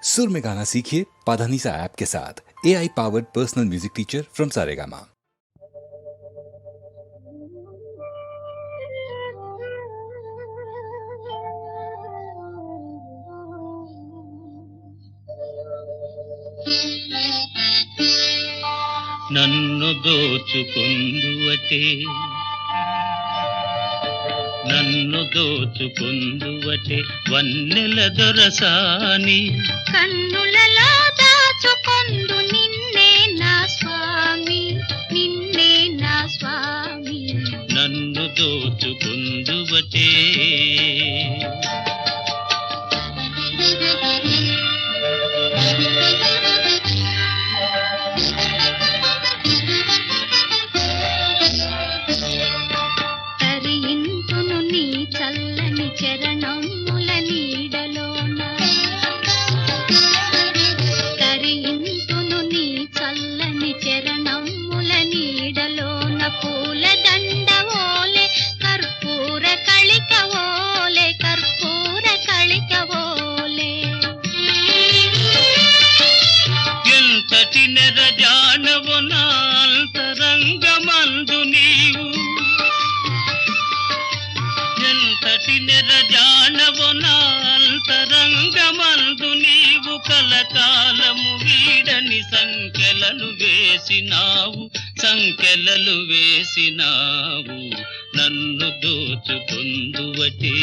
सुर में गाना सीखिए पाधानीसा ऐप के साथ। AI powered personal music teacher from Saregama. నన్ను దోచుకొందువటే వన్నెల దొరసాని కన్నులలో దాచుకొందు నిన్నే నా స్వామి, నిన్నే నా స్వామి. నన్ను దోచుకొందువటే చల్లని చరణముల నీడలోన తరింతును నీ చల్లని చరణముల నీడలోన పూల దండవోలే కర్పూర కళికవోలే కర్పూర కళికవోలే. ఎంతటి నెరజానవు నా అంతరంగమందు నీవు, ఎంతటి నెరజానవు నా అంతరంగమందు నీవు, కలకాలము వీడని సంఖ్యలను వేసినావు, సంఖ్యలలు వేసినావు. నన్ను దోచుకొందువటే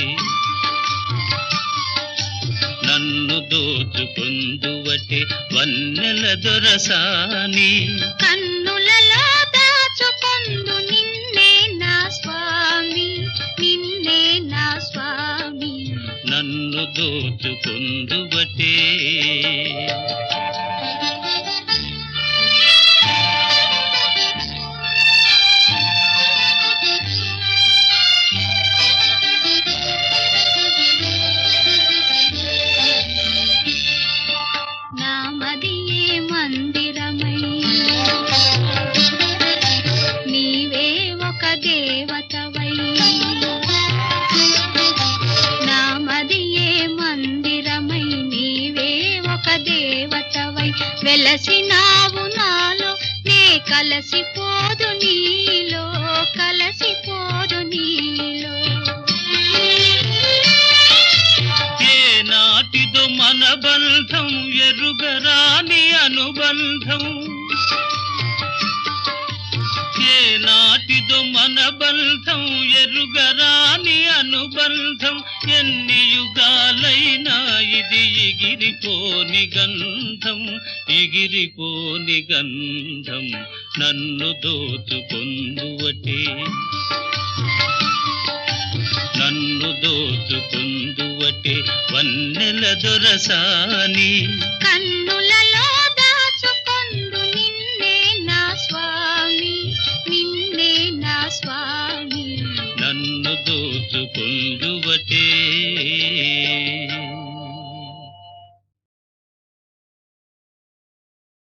వన్నెల దొరసాని కన్నులలో దాచుకొందు నిన్నే నా స్వామి, నిన్నే నా స్వామి. నన్ను దోచుకొందువటే నామదియే మందిరమై నీవే ఒక దేవతవై, నామదియే మందిరమై నీవే ఒక దేవతవై, వెలసినావు నాలో నే కలసిపోదు నీలో, కలసిపోదు నీలో. ఏ నాటిదో మన బంధం ఎరుగరాని అనుబంధం, ఏ నాటిదో మన బంధం ఎరుగరాని అనుబంధం. ఎన్ని యుగాలైనా ఇది ఎగిరిపోని గంధం, ఎగిరిపోని గంధం. నన్ను దోచుకొందువటే వన్నెల దొరసాని కన్నులలో దాచుకొందు నిన్నే నా స్వామి, నిన్నే నా స్వామి. నన్ను దోచుకొందువటే